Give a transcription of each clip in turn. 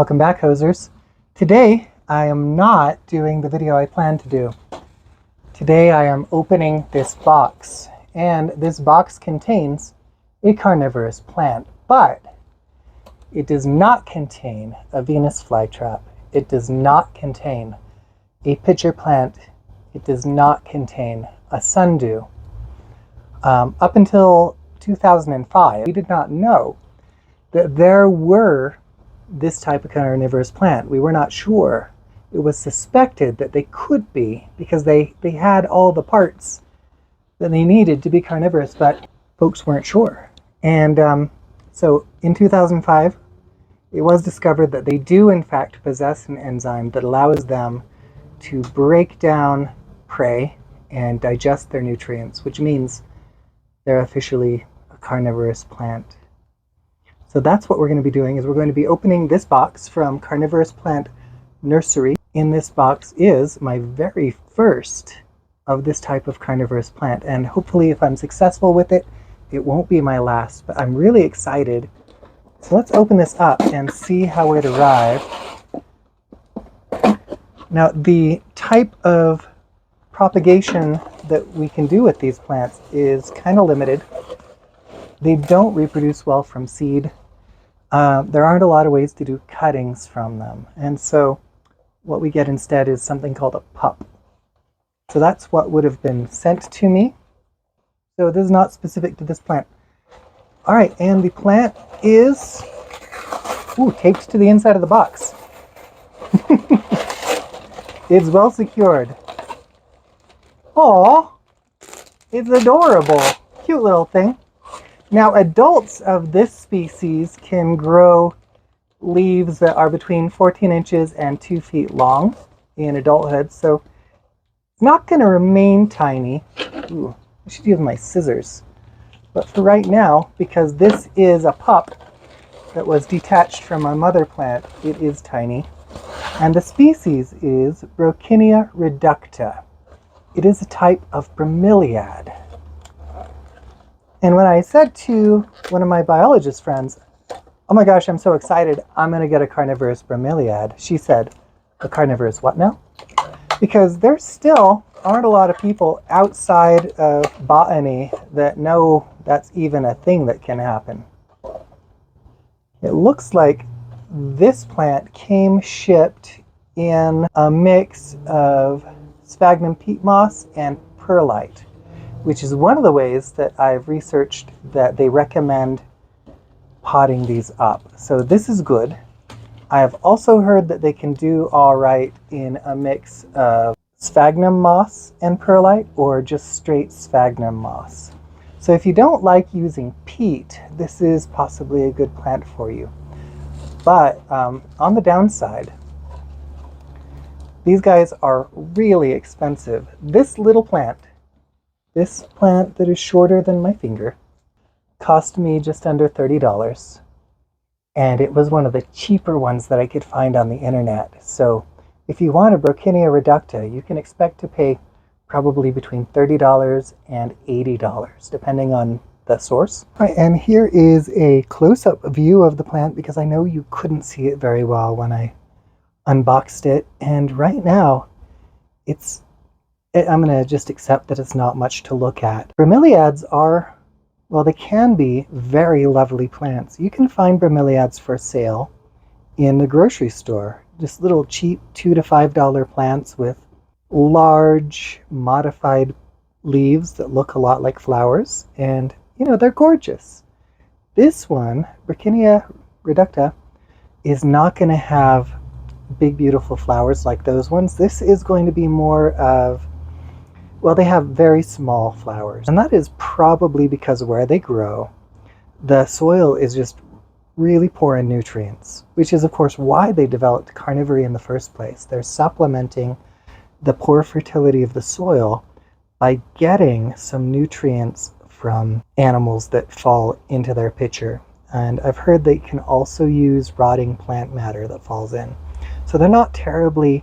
Welcome back, hosers. Today I am not doing the video I planned to do. Today I am opening this box, and this box contains a carnivorous plant, but it does not contain a Venus flytrap. It does not contain a pitcher plant. It does not contain a sundew. Up until 2005, we did not know that there were this type of carnivorous plant. We were not sure. It was suspected that they could be because they had all the parts that they needed to be carnivorous, but folks weren't sure. And so in 2005, it was discovered that they do in fact possess an enzyme that allows them to break down prey and digest their nutrients, which means they're officially a carnivorous plant. So that's what we're going to be doing, is we're going to be opening this box from Carnivorous Plant Nursery. In this box is my very first of this type of carnivorous plant, and hopefully if I'm successful with it, it won't be my last, but I'm really excited. So let's open this up and see how it arrived. Now, the type of propagation that we can do with these plants is kind of limited. They don't reproduce well from seed. There aren't a lot of ways to do cuttings from them. And so what we get instead is something called a pup. So that's what would have been sent to me. So this is not specific to this plant. All right, and the plant is taped to the inside of the box. It's well secured. Aw, it's adorable. Cute little thing. Now, adults of this species can grow leaves that are between 14 inches and 2 feet long in adulthood, so it's not going to remain tiny. Ooh, I should use my scissors. But for right now, because this is a pup that was detached from our mother plant, it is tiny. And the species is Brocchinia reducta. It is a type of bromeliad. And when I said to one of my biologist friends, oh my gosh, I'm so excited, I'm going to get a carnivorous bromeliad, she said, a carnivorous what now? Because there still aren't a lot of people outside of botany that know that's even a thing that can happen. It looks like this plant came shipped in a mix of sphagnum peat moss and perlite, which is one of the ways that I've researched that they recommend potting these up. So this is good. I have also heard that they can do all right in a mix of sphagnum moss and perlite or just straight sphagnum moss. So if you don't like using peat, this is possibly a good plant for you. But on the downside, these guys are really expensive. This little plant, this plant that is shorter than my finger, cost me just under $30. And it was one of the cheaper ones that I could find on the internet. So if you want a Brocchinia reducta, you can expect to pay probably between $30 and $80, depending on the source. All right, and here is a close-up view of the plant, because I know you couldn't see it very well when I unboxed it. And right now, I'm going to just accept that it's not much to look at. Bromeliads are, well, they can be very lovely plants. You can find bromeliads for sale in the grocery store. Just little cheap $2 to $5 plants with large modified leaves that look a lot like flowers. And, you know, they're gorgeous. This one, Brocchinia reducta, is not going to have big, beautiful flowers like those ones. This is going to be more of, well, they have very small flowers, and that is probably because of where they grow. The soil is just really poor in nutrients, which is, of course, why they developed carnivory in the first place. They're supplementing the poor fertility of the soil by getting some nutrients from animals that fall into their pitcher. And I've heard they can also use rotting plant matter that falls in. So they're not terribly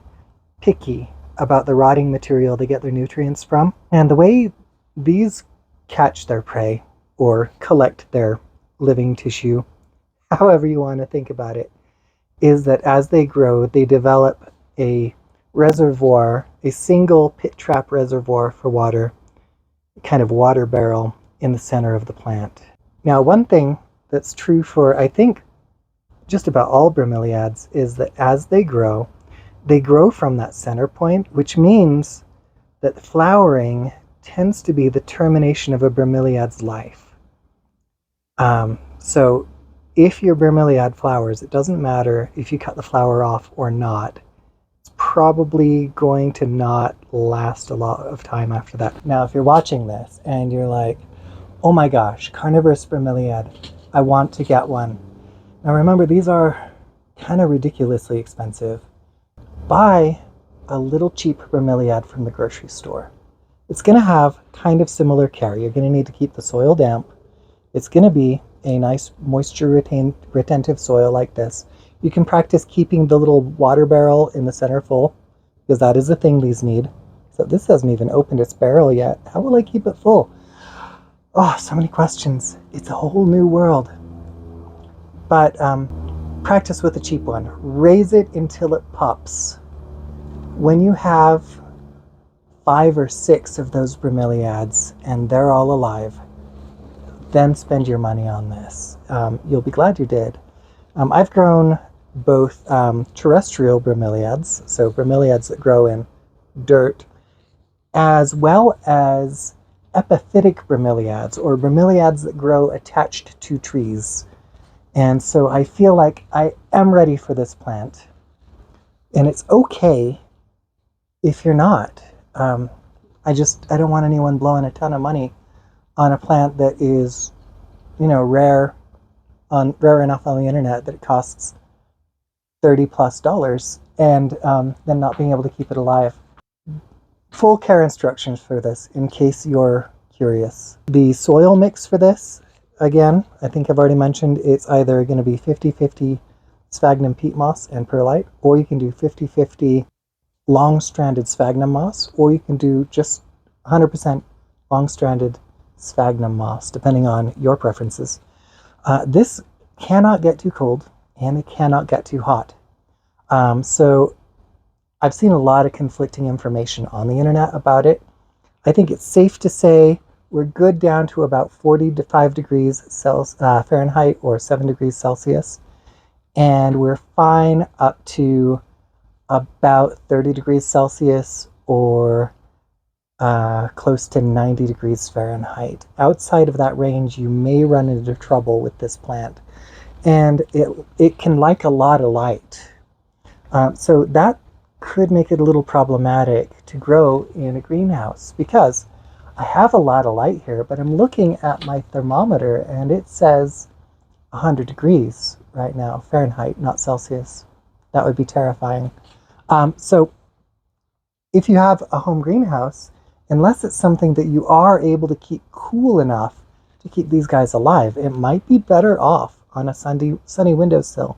picky about the rotting material they get their nutrients from. And the way these catch their prey or collect their living tissue, however you want to think about it, is that as they grow, they develop a reservoir, a single pit trap reservoir for water, kind of water barrel in the center of the plant. Now, one thing that's true for, I think, just about all bromeliads is that as they grow from that center point, which means that flowering tends to be the termination of a bromeliad's life. So if your bromeliad flowers, it doesn't matter if you cut the flower off or not, it's probably going to not last a lot of time after that. Now, if you're watching this and you're like, oh my gosh, carnivorous bromeliad, I want to get one. Now remember, these are kind of ridiculously expensive. Buy a little cheap bromeliad from the grocery store. It's going to have kind of similar care. You're going to need to keep the soil damp. It's going to be a nice moisture retentive soil like this. You can practice keeping the little water barrel in the center full, because that is the thing these need. So this hasn't even opened its barrel yet. How will I keep it full? Oh, so many questions. It's a whole new world. But practice with a cheap one. Raise it until it pops. When you have 5 or 6 of those bromeliads and they're all alive, then spend your money on this. You'll be glad you did. I've grown both terrestrial bromeliads, so bromeliads that grow in dirt, as well as epiphytic bromeliads, or bromeliads that grow attached to trees. And so I feel like I am ready for this plant. And it's okay if you're not. I don't want anyone blowing a ton of money on a plant that is, rare enough on the internet that it costs $30+ and then not being able to keep it alive. Full care instructions for this in case you're curious. The soil mix for this, again, I think I've already mentioned, it's either going to be 50-50 sphagnum peat moss and perlite, or you can do 50-50 long-stranded sphagnum moss, or you can do just 100% long-stranded sphagnum moss, depending on your preferences. This cannot get too cold, and it cannot get too hot. So I've seen a lot of conflicting information on the internet about it. I think it's safe to say we're good down to about 45 degrees Fahrenheit or 7 degrees Celsius, and we're fine up to about 30 degrees Celsius or close to 90 degrees Fahrenheit. Outside of that range, you may run into trouble with this plant, and it can like a lot of light. So that could make it a little problematic to grow in a greenhouse, because I have a lot of light here, but I'm looking at my thermometer and it says 100 degrees right now, Fahrenheit, not Celsius. That would be terrifying. So if you have a home greenhouse, unless it's something that you are able to keep cool enough to keep these guys alive, it might be better off on a sunny windowsill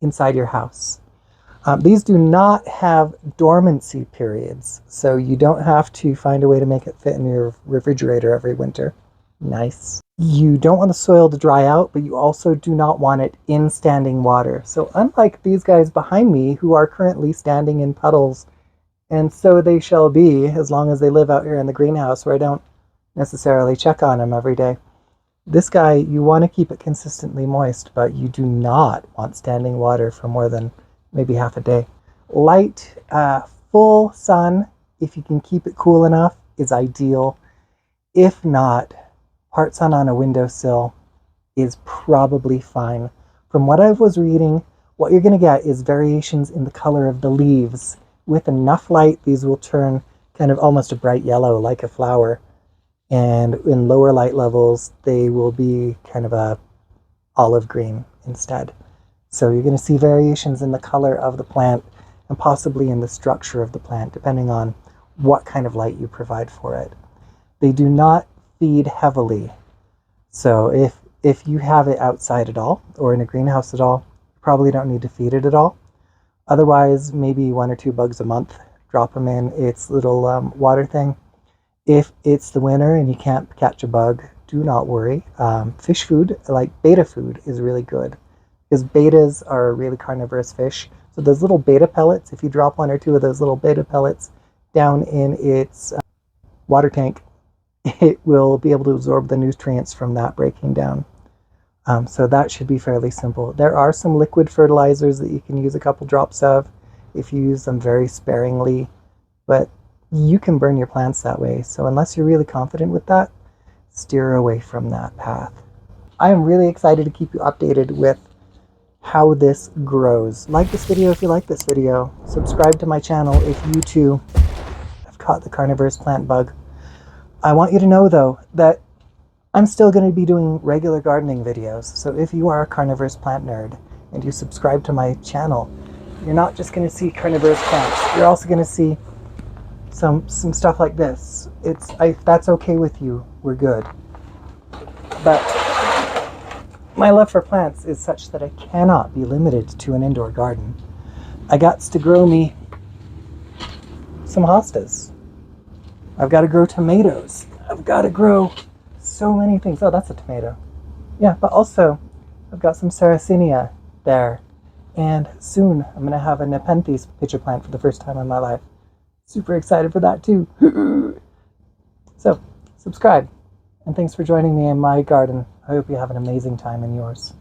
inside your house. These do not have dormancy periods, so you don't have to find a way to make it fit in your refrigerator every winter. Nice. You don't want the soil to dry out, but you also do not want it in standing water. So unlike these guys behind me who are currently standing in puddles, and so they shall be as long as they live out here in the greenhouse where I don't necessarily check on them every day. This guy, you want to keep it consistently moist, but you do not want standing water for more than maybe half a day. Light, full sun, if you can keep it cool enough, is ideal. If not, part sun on a windowsill is probably fine. From what I was reading, what you're going to get is variations in the color of the leaves. With enough light, these will turn kind of almost a bright yellow like a flower. And in lower light levels, they will be kind of a olive green instead. So you're going to see variations in the color of the plant and possibly in the structure of the plant, depending on what kind of light you provide for it. They do not feed heavily. So if you have it outside at all or in a greenhouse at all, you probably don't need to feed it at all. Otherwise, maybe 1 or 2 bugs a month, drop them in its little water thing. If it's the winter and you can't catch a bug, do not worry. Fish food, like betta food, is really good. because betas are a really carnivorous fish. So those little beta pellets, if you drop one or two of those little beta pellets down in its water tank, it will be able to absorb the nutrients from that breaking down. So that should be fairly simple. There are some liquid fertilizers that you can use a couple drops of if you use them very sparingly, but you can burn your plants that way. So unless you're really confident with that, steer away from that path. I am really excited to keep you updated with how this grows. Like this video if you like this video. Subscribe to my channel if you too have caught the carnivorous plant bug. I want you to know though that I'm still going to be doing regular gardening videos. So if you are a carnivorous plant nerd and you subscribe to my channel, you're not just going to see carnivorous plants. You're also going to see some stuff like this. If that's okay with you, we're good. But my love for plants is such that I cannot be limited to an indoor garden. I got to grow me some hostas. I've got to grow tomatoes. I've got to grow so many things. Oh, that's a tomato. Yeah, but also I've got some Sarracenia there. And soon I'm going to have a Nepenthes pitcher plant for the first time in my life. Super excited for that too. So, subscribe. And thanks for joining me in my garden. I hope you have an amazing time in yours.